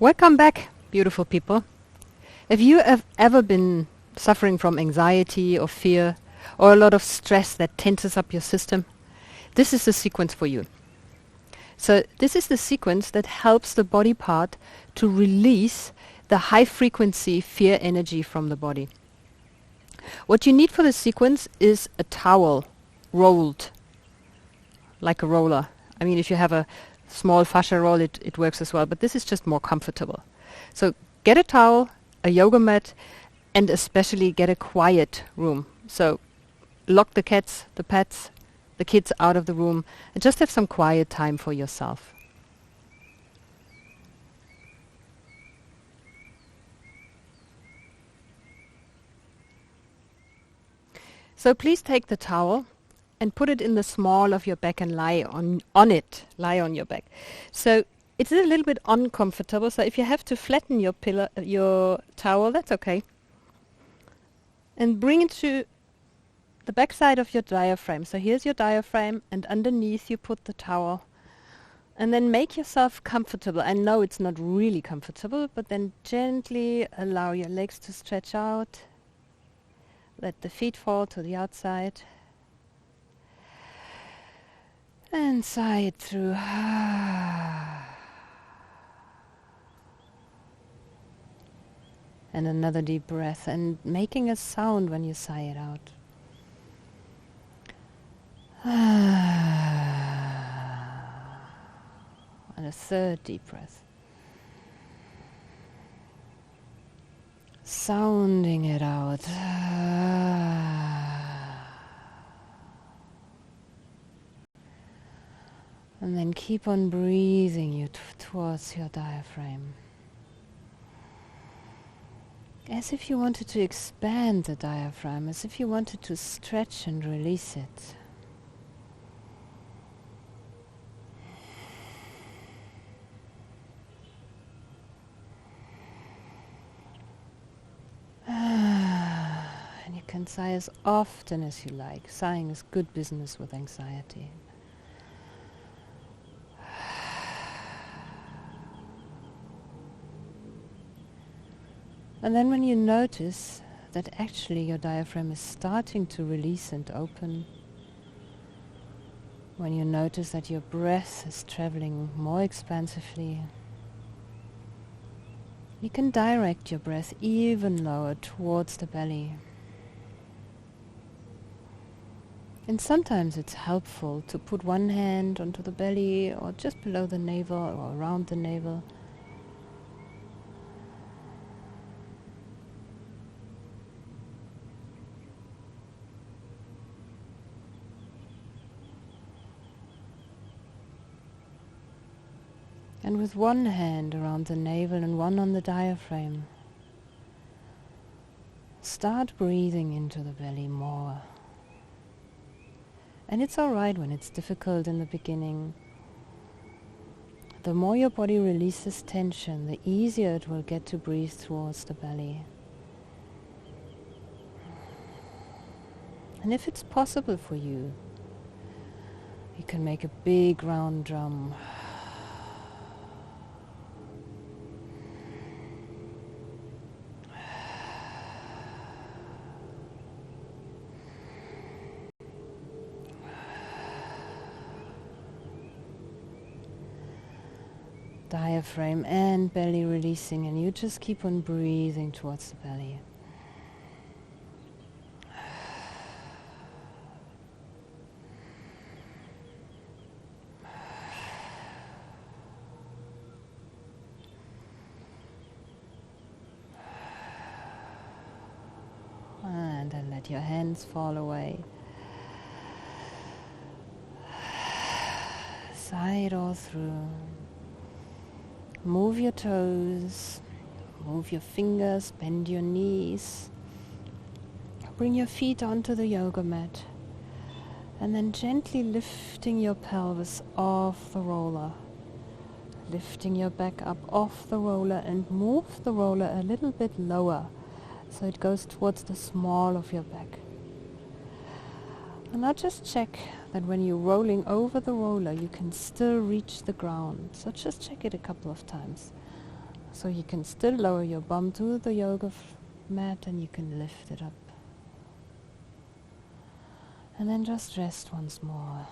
Welcome back, beautiful people. If you have ever been suffering from anxiety or fear or a lot of stress that tenses up your system, this is the sequence for you. So this is the sequence that helps the body part to release the high frequency fear energy from the body. What you need for the sequence is a towel rolled like a roller. I mean, if you have a small fascia roll, it works as well, but this is just more comfortable. So get a towel, a yoga mat, and especially get a quiet room. So lock the cats, the pets, the kids out of the room, and just have some quiet time for yourself. So please take the towel and put it in the small of your back and lie on it. Lie on your back. So it's a little bit uncomfortable. So if you have to flatten your pillow, your towel, that's okay. And bring it to the back side of your diaphragm. So here's your diaphragm, and underneath you put the towel. And then make yourself comfortable. I know it's not really comfortable, but then gently allow your legs to stretch out. Let the feet fall to the outside. And sigh it through. And another deep breath, and making a sound when you sigh it out. And a third deep breath. Sounding it out. And then keep on breathing you towards your diaphragm. As if you wanted to expand the diaphragm, as if you wanted to stretch and release it. And you can sigh as often as you like. Sighing is good business with anxiety. And then when you notice that actually your diaphragm is starting to release and open, when you notice that your breath is traveling more expansively, you can direct your breath even lower towards the belly. And sometimes it's helpful to put one hand onto the belly or just below the navel or around the navel. And with one hand around the navel and one on the diaphragm, start breathing into the belly more. And it's alright when it's difficult in the beginning. The more your body releases tension, the easier it will get to breathe towards the belly. And if it's possible for you, you can make a big round drum. Diaphragm and belly releasing, and you just keep on breathing towards the belly. And then let your hands fall away. Sigh it all through. Move your toes, move your fingers, bend your knees. Bring your feet onto the yoga mat. And then gently lifting your pelvis off the roller. Lifting your back up off the roller and move the roller a little bit lower so it goes towards the small of your back. And now just check that when you're rolling over the roller, you can still reach the ground. So just check it a couple of times. So you can still lower your bum to the yoga mat and you can lift it up. And then just rest once more.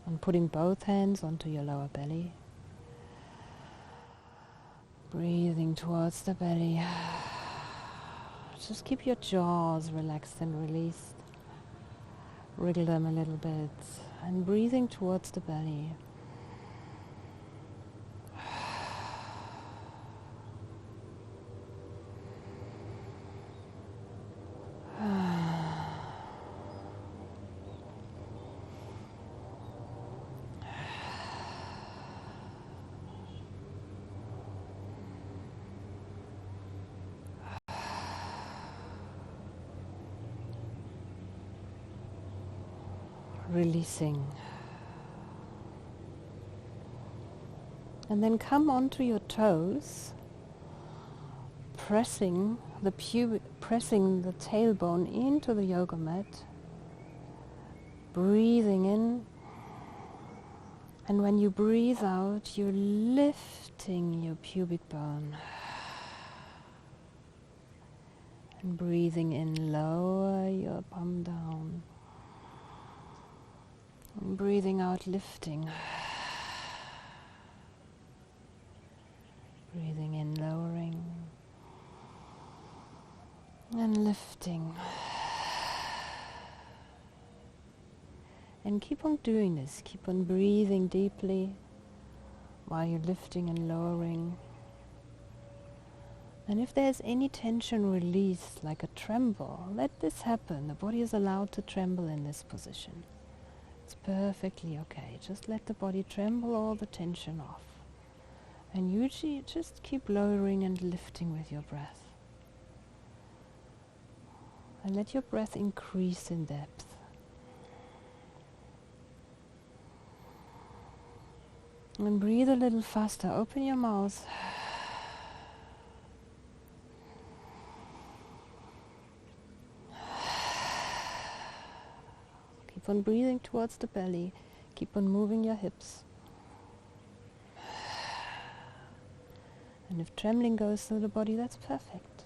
And putting both hands onto your lower belly. Breathing towards the belly. Just keep your jaws relaxed and released. Wriggle them a little bit. And breathing towards the belly. Releasing. And then come onto your toes, pressing the tailbone into the yoga mat, breathing in, and when you breathe out, you're lifting your pubic bone. And breathing in, lower your bum down. And breathing out, lifting. Breathing in, lowering. And lifting. And keep on doing this. Keep on breathing deeply while you're lifting and lowering. And if there's any tension released, like a tremble, let this happen. The body is allowed to tremble in this position. It's perfectly okay. Just let the body tremble all the tension off. And usually just keep lowering and lifting with your breath. And let your breath increase in depth. And breathe a little faster. Open your mouth. Keep on breathing towards the belly. Keep on moving your hips. And if trembling goes through the body, that's perfect.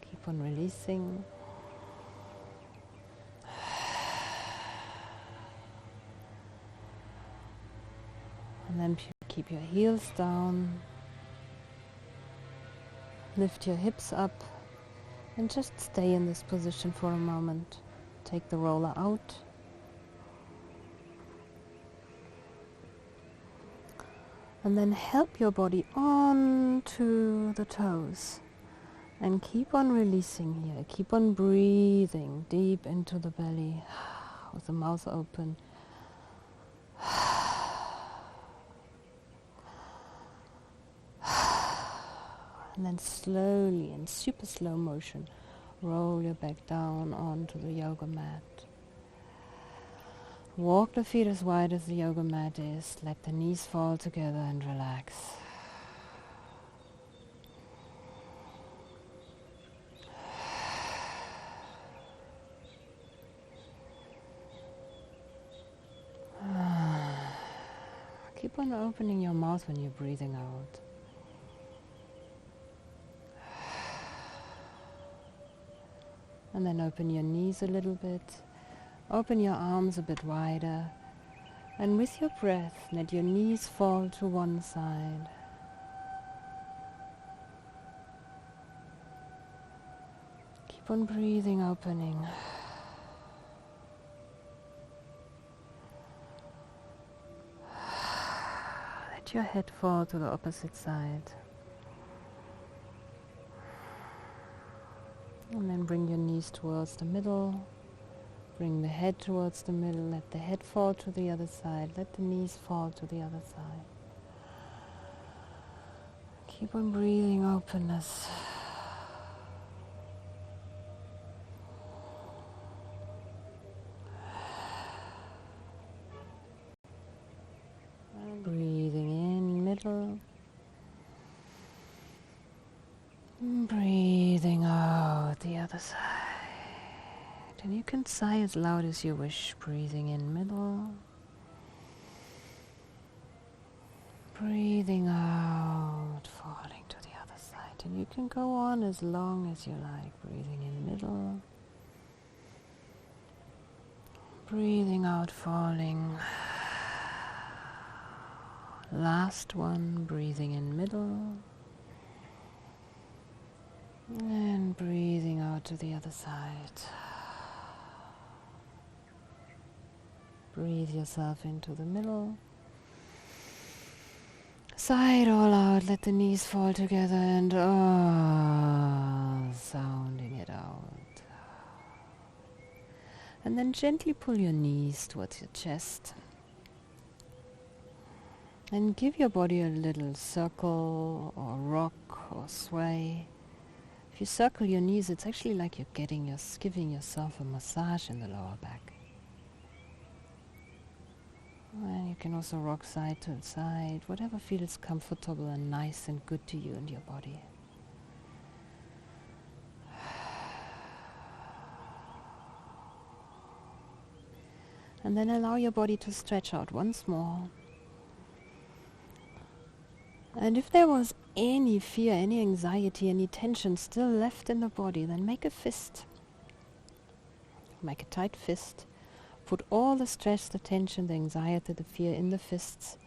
Keep on releasing. And then keep your heels down. Lift your hips up. And just stay in this position for a moment. Take the roller out. And then help your body onto the toes. And keep on releasing here. Keep on breathing deep into the belly with the mouth open. And then slowly, in super slow motion, roll your back down onto the yoga mat. Walk the feet as wide as the yoga mat is. Let the knees fall together and relax. Keep on opening your mouth when you're breathing out. And then open your knees a little bit. Open your arms a bit wider. And with your breath, let your knees fall to one side. Keep on breathing, opening. Let your head fall to the opposite side. And then bring your knees towards the middle. Bring the head towards the middle. Let the head fall to the other side. Let the knees fall to the other side. Keep on breathing openness. And breathing in, middle. Breathing out the other side. And you can sigh as loud as you wish. Breathing in middle. Breathing out, falling to the other side. And you can go on as long as you like. Breathing in middle. Breathing out, falling. Last one, breathing in middle. And breathing out to the other side. Breathe yourself into the middle. Sigh it all out, let the knees fall together and sounding it out. And then gently pull your knees towards your chest. And give your body a little circle or rock or sway. If you circle your knees, it's actually like you're giving yourself a massage in the lower back. And you can also rock side to side, whatever feels comfortable and nice and good to you and your body. And then allow your body to stretch out once more. And if there was any fear, any anxiety, any tension still left in the body, then make a fist. Make a tight fist. Put all the stress, the tension, the anxiety, the fear in the fists.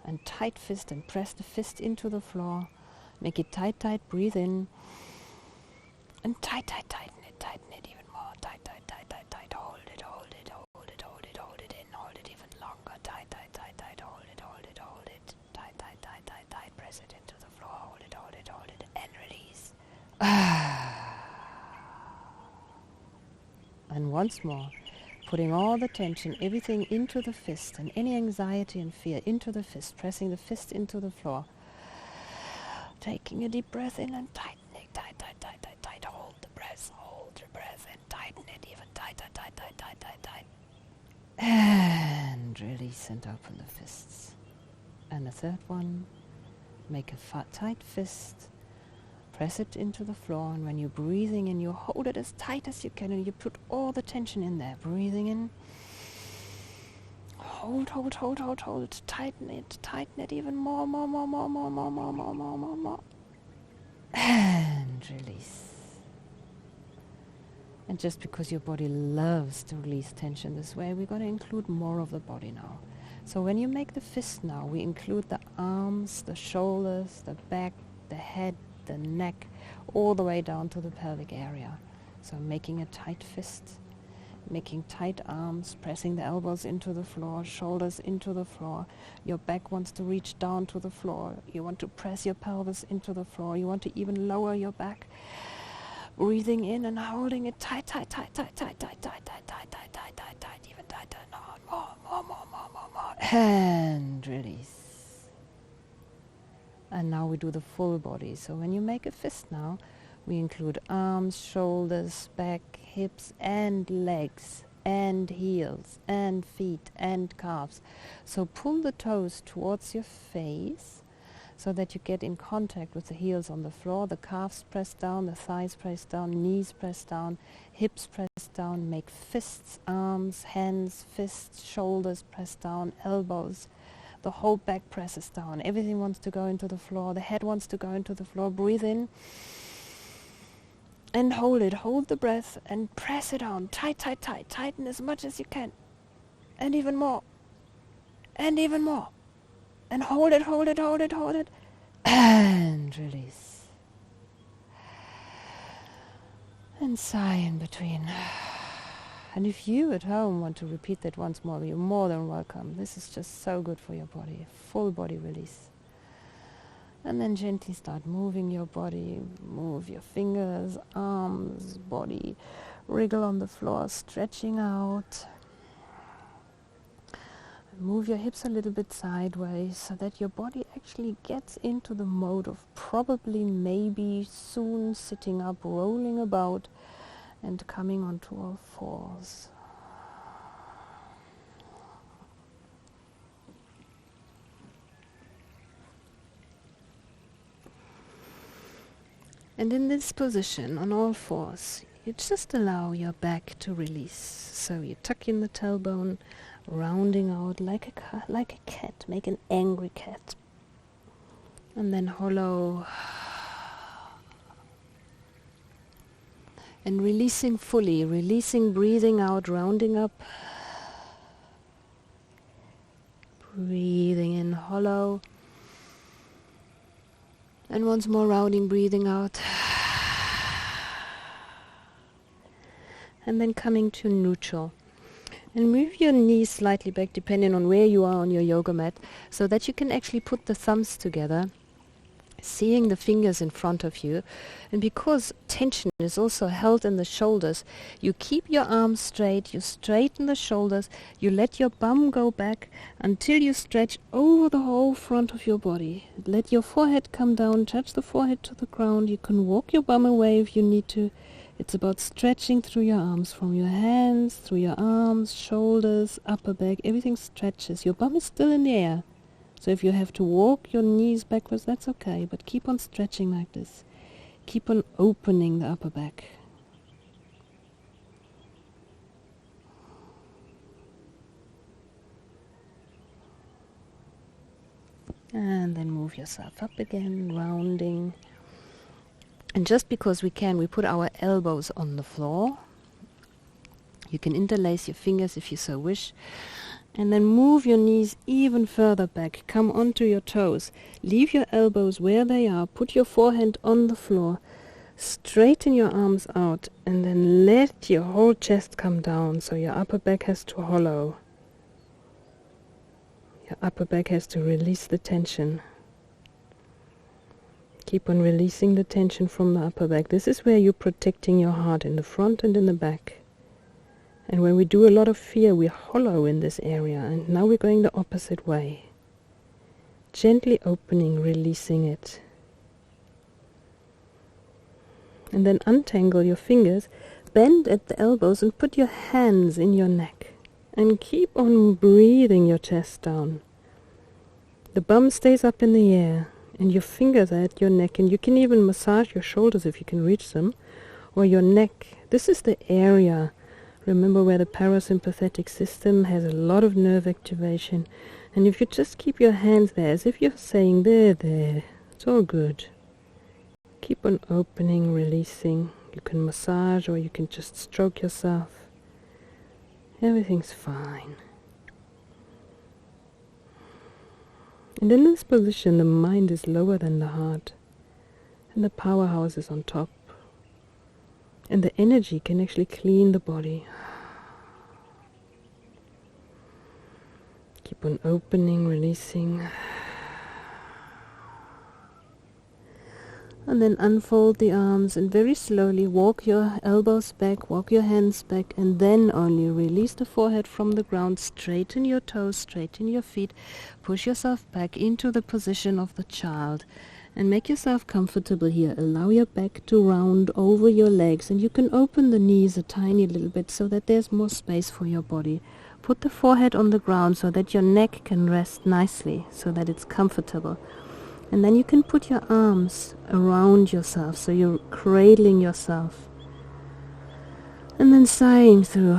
And tight fist and press the fist into the floor. Make it tight, tight, breathe in. And tighten it even more. Tight, hold it, hold it, hold it, hold it, hold it in, hold it even longer. Tight, hold it, hold it, hold it. Tight, press it into the floor, hold it, and release. And once more. Putting all the tension, everything into the fist, and any anxiety and fear into the fist, pressing the fist into the floor. Taking a deep breath in and tightening, tight. Hold the breath, and tighten it even tighter, tight. And release and open the fists. And the third one, make a tight fist. Press it into the floor, and when you're breathing in, you hold it as tight as you can, and you put all the tension in there. Breathing in. Hold. Tighten it even more. And release. And just because your body loves to release tension this way, we're going to include more of the body now. So when you make the fist now, we include the arms, the shoulders, the back, the head, the neck, all the way down to the pelvic area. So making a tight fist, making tight arms, pressing the elbows into the floor, shoulders into the floor. Your back wants to reach down to the floor. You want to press your pelvis into the floor. You want to even lower your back. Breathing in and holding it tight, even tighter. No, more. And release. And now we do the full body. So when you make a fist now, we include arms, shoulders, back, hips, and legs, and heels, and feet, and calves. So pull the toes towards your face so that you get in contact with the heels on the floor. The calves press down, the thighs press down, knees press down, hips press down. Make fists, arms, hands, fists, shoulders press down, elbows. The whole back presses down. Everything wants to go into the floor. The head wants to go into the floor. Breathe in. And hold it. Hold the breath and press it down. Tight. Tighten as much as you can. And even more. And even more. And hold it. And release. And sigh in between. And if you at home want to repeat that once more, you're more than welcome. This is just so good for your body. Full body release. And then gently start moving your body. Move your fingers, arms, body. Wriggle on the floor, stretching out. Move your hips a little bit sideways so that your body actually gets into the mode of probably, maybe, soon sitting up, rolling about, and coming onto all fours. And in this position, on all fours, you just allow your back to release. So you tuck in the tailbone, rounding out like a cat. Make an angry cat. And then hollow. And releasing fully, releasing, breathing out, rounding up. Breathing in hollow. And once more rounding, breathing out. And then coming to neutral. And move your knees slightly back depending on where you are on your yoga mat, so that you can actually put the thumbs together, seeing the fingers in front of you. And because tension is also held in the shoulders, you keep your arms straight, you straighten the shoulders, you let your bum go back until you stretch over the whole front of your body. Let your forehead come down, touch the forehead to the ground. You can walk your bum away if you need to. It's about stretching through your arms, from your hands, through your arms, shoulders, upper back, everything stretches. Your bum is still in the air. So if you have to walk your knees backwards, that's okay, but keep on stretching like this. Keep on opening the upper back. And then move yourself up again, rounding. And just because we can, we put our elbows on the floor. You can interlace your fingers if you so wish. And then move your knees even further back. Come onto your toes. Leave your elbows where they are. Put your forehand on the floor. Straighten your arms out. And then let your whole chest come down. So your upper back has to hollow. Your upper back has to release the tension. Keep on releasing the tension from the upper back. This is where you're protecting your heart, in the front and in the back. And when we do a lot of fear, we hollow in this area. And now we're going the opposite way. Gently opening, releasing it. And then untangle your fingers, bend at the elbows and put your hands in your neck. And keep on breathing your chest down. The bum stays up in the air. And your fingers are at your neck. And you can even massage your shoulders if you can reach them. Or your neck. This is the area. Remember, where the parasympathetic system has a lot of nerve activation. And if you just keep your hands there, as if you're saying, there, it's all good. Keep on opening, releasing. You can massage or you can just stroke yourself. Everything's fine. And in this position, the mind is lower than the heart. And the powerhouse is on top. And the energy can actually clean the body. Keep on opening, releasing. And then unfold the arms and very slowly walk your elbows back, walk your hands back, and then only release the forehead from the ground. Straighten your toes, straighten your feet. Push yourself back into the position of the child. And make yourself comfortable here. Allow your back to round over your legs. And you can open the knees a tiny little bit so that there's more space for your body. Put the forehead on the ground so that your neck can rest nicely, so that it's comfortable. And then you can put your arms around yourself, so you're cradling yourself. And then sighing through.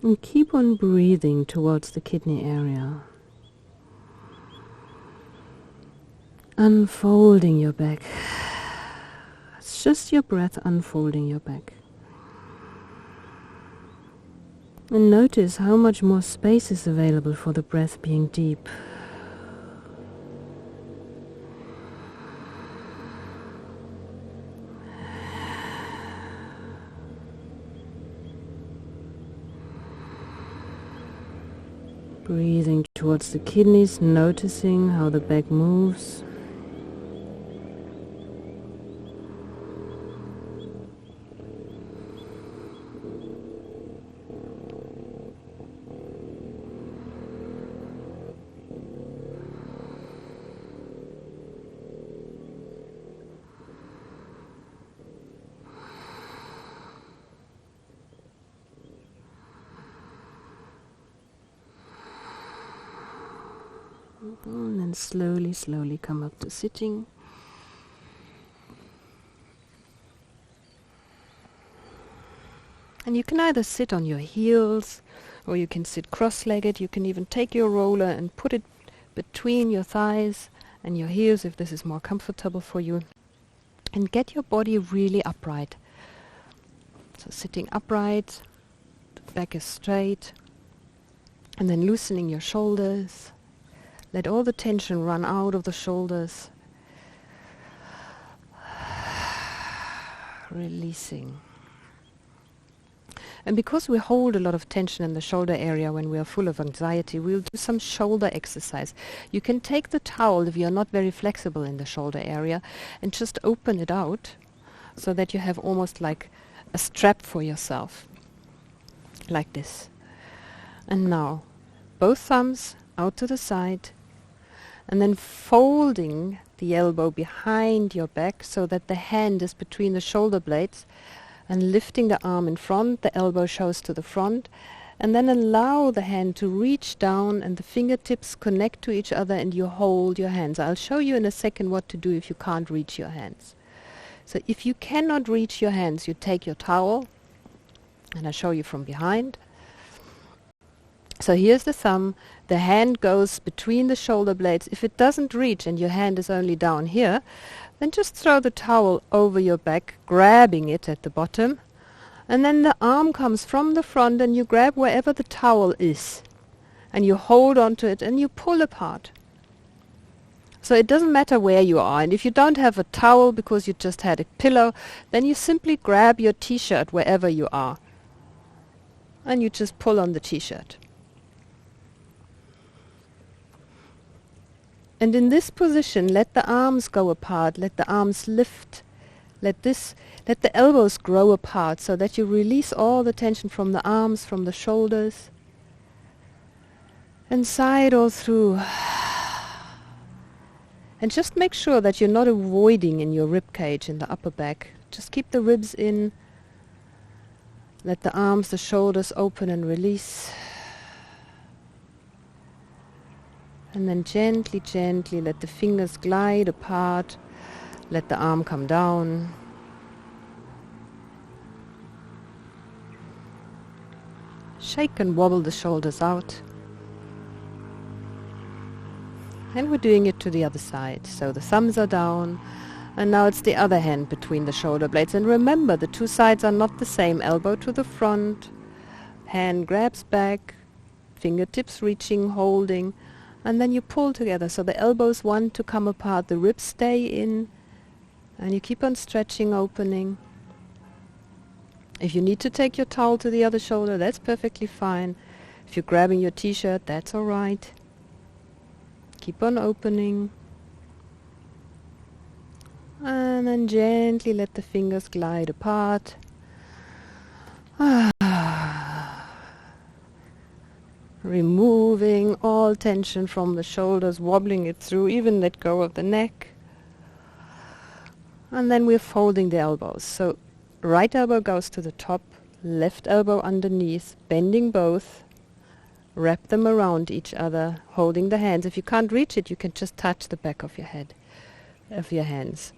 And keep on breathing towards the kidney area. Unfolding your back. It's just your breath unfolding your back. And notice how much more space is available for the breath being deep. Breathing towards the kidneys, noticing how the back moves. And then slowly, slowly come up to sitting. And you can either sit on your heels, or you can sit cross-legged. You can even take your roller and put it between your thighs and your heels if this is more comfortable for you. And get your body really upright. So sitting upright, the back is straight, and then loosening your shoulders. Let all the tension run out of the shoulders. Releasing. And because we hold a lot of tension in the shoulder area when we are full of anxiety, we'll do some shoulder exercise. You can take the towel if you're not very flexible in the shoulder area and just open it out so that you have almost like a strap for yourself. Like this. And now, both thumbs out to the side, and then folding the elbow behind your back so that the hand is between the shoulder blades, and lifting the arm in front, the elbow shows to the front, and then allow the hand to reach down and the fingertips connect to each other and you hold your hands. I'll show you in a second what to do if you can't reach your hands. So if you cannot reach your hands, you take your towel, and I'll show you from behind. So here's the thumb, the hand goes between the shoulder blades. If it doesn't reach and your hand is only down here, then just throw the towel over your back, grabbing it at the bottom. And then the arm comes from the front and you grab wherever the towel is. And you hold onto it and you pull apart. So it doesn't matter where you are. And if you don't have a towel because you just had a pillow, then you simply grab your t-shirt wherever you are. And you just pull on the t-shirt. And in this position, let the arms go apart, let the arms lift, let the elbows grow apart so that you release all the tension from the arms, from the shoulders, and sigh it all through. And just make sure that you're not avoiding in your rib cage in the upper back. Just keep the ribs in, let the arms, the shoulders open and release. And then gently, gently let the fingers glide apart. Let the arm come down. Shake and wobble the shoulders out. And we're doing it to the other side. So the thumbs are down. And now it's the other hand between the shoulder blades. And remember, the two sides are not the same. Elbow to the front. Hand grabs back. Fingertips reaching, holding. And then you pull together, so the elbows want to come apart, the ribs stay in, and you keep on stretching, opening. If you need to take your towel to the other shoulder, that's perfectly fine. If you're grabbing your t-shirt, that's all right. Keep on opening. And then gently let the fingers glide apart. Removing all tension from the shoulders, wobbling it through, even let go of the neck. And then we're folding the elbows. So right elbow goes to the top, left elbow underneath, bending both. Wrap them around each other, holding the hands. If you can't reach it, you can just touch the back of your head, of your hands.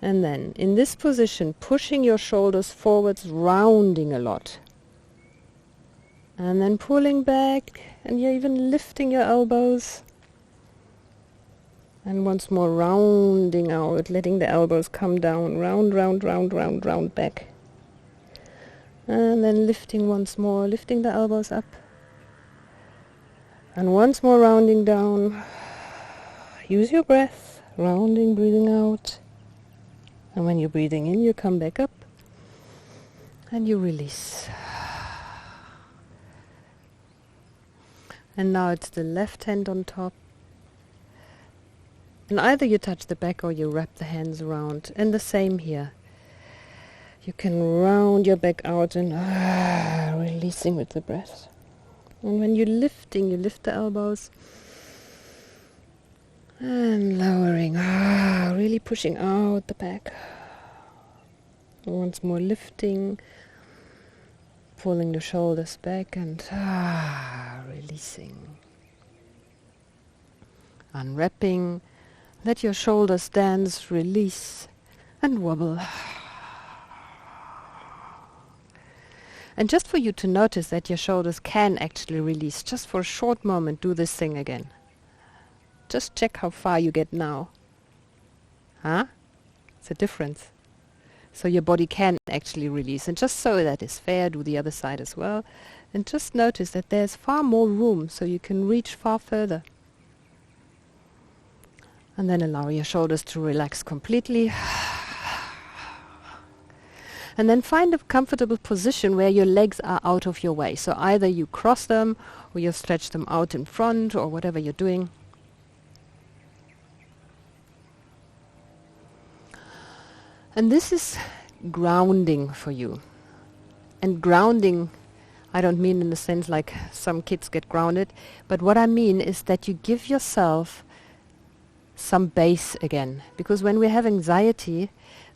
And then in this position, pushing your shoulders forwards, rounding a lot. And then pulling back, and you're even lifting your elbows. And once more rounding out, letting the elbows come down, round, round, round, round, round back. And then lifting once more, lifting the elbows up. And once more rounding down. Use your breath, rounding, breathing out. And when you're breathing in, you come back up. And you release. And now it's the left hand on top. And either you touch the back or you wrap the hands around. And the same here. You can round your back out and releasing with the breath. And when you're lifting, you lift the elbows. And lowering, really pushing out the back. Once more lifting. Pulling the shoulders back and releasing. Unwrapping. Let your shoulders dance, release, and wobble. And just for you to notice that your shoulders can actually release, just for a short moment, do this thing again. Just check how far you get now. Huh? It's a difference. So your body can actually release. And just so that is fair, do the other side as well. And just notice that there's far more room, so you can reach far further. And then allow your shoulders to relax completely. And then find a comfortable position where your legs are out of your way. So either you cross them, or you stretch them out in front, or whatever you're doing. And this is grounding for you. And grounding, I don't mean in the sense like some kids get grounded, but what I mean is that you give yourself some base again. Because when we have anxiety,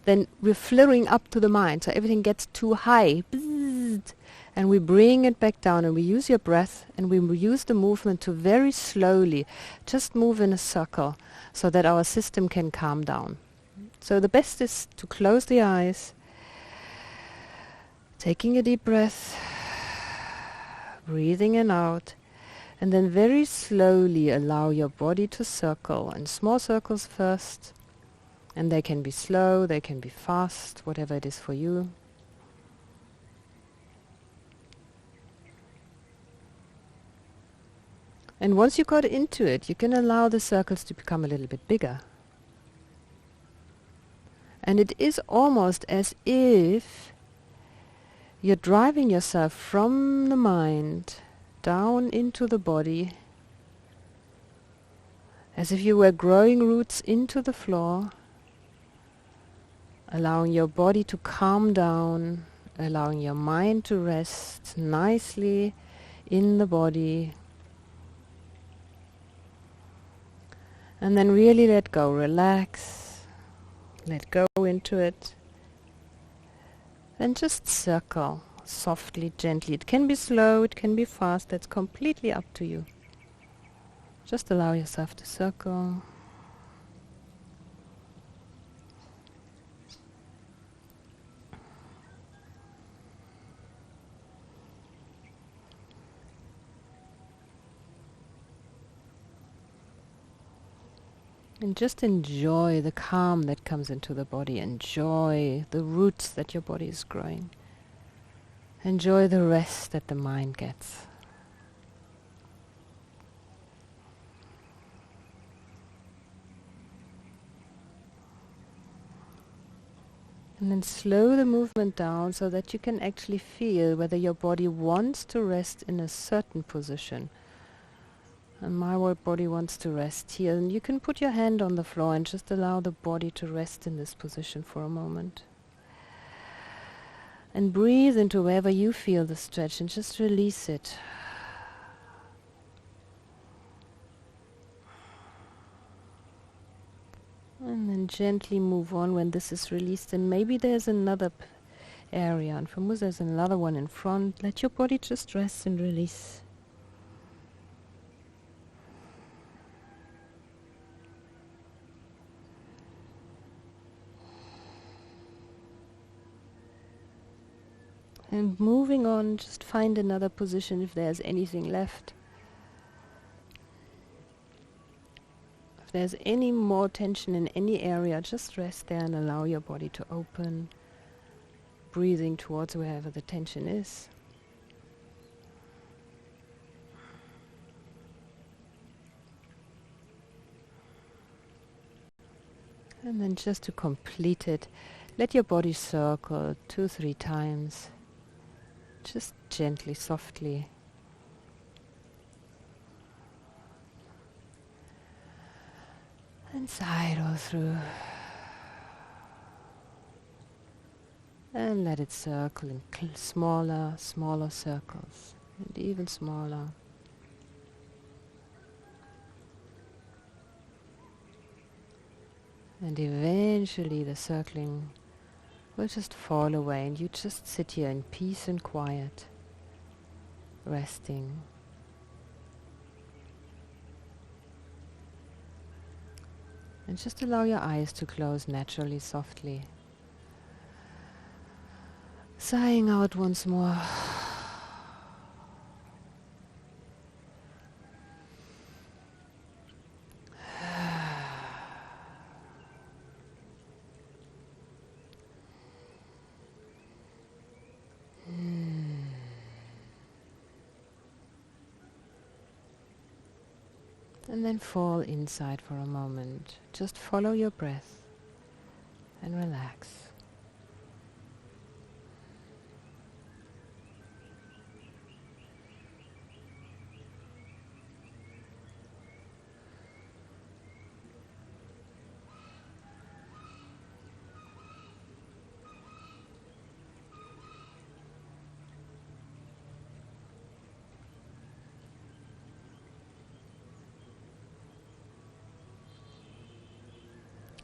then we're flaring up to the mind, so everything gets too high. And we bring it back down, and we use your breath, and we use the movement to very slowly just move in a circle so that our system can calm down. So the best is to close the eyes, taking a deep breath, breathing in out, and then very slowly allow your body to circle, in small circles first, and they can be slow, they can be fast, whatever it is for you. And once you got into it, you can allow the circles to become a little bit bigger. And it is almost as if you're driving yourself from the mind down into the body, as if you were growing roots into the floor, allowing your body to calm down, allowing your mind to rest nicely in the body. And then really let go, relax. Let go into it. And just circle softly, gently. It can be slow, it can be fast. That's completely up to you. Just allow yourself to circle. And just enjoy the calm that comes into the body. Enjoy the roots that your body is growing. Enjoy the rest that the mind gets. And then slow the movement down so that you can actually feel whether your body wants to rest in a certain position. And my body wants to rest here. And you can put your hand on the floor and just allow the body to rest in this position for a moment. And breathe into wherever you feel the stretch and just release it. And then gently move on when this is released. And maybe there's another area. And for Muz, there's another one in front. Let your body just rest and release. And moving on, just find another position if there's anything left. If there's any more tension in any area, just rest there and allow your body to open, breathing towards wherever the tension is. And then just to complete it, let your body circle 2-3 times. Just gently, softly. And side all through. And let it circle in smaller circles. And even smaller. And eventually the circling will just fall away and you just sit here in peace and quiet, resting. And just allow your eyes to close naturally, softly. Sighing out once more. And then fall inside for a moment. Just follow your breath and relax.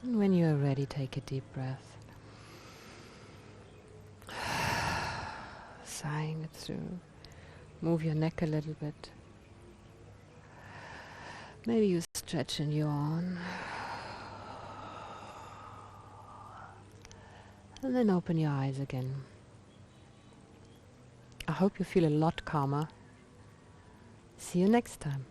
And when you are ready, take a deep breath. Sighing it through. Move your neck a little bit. Maybe you stretch and yawn. And then open your eyes again. I hope you feel a lot calmer. See you next time.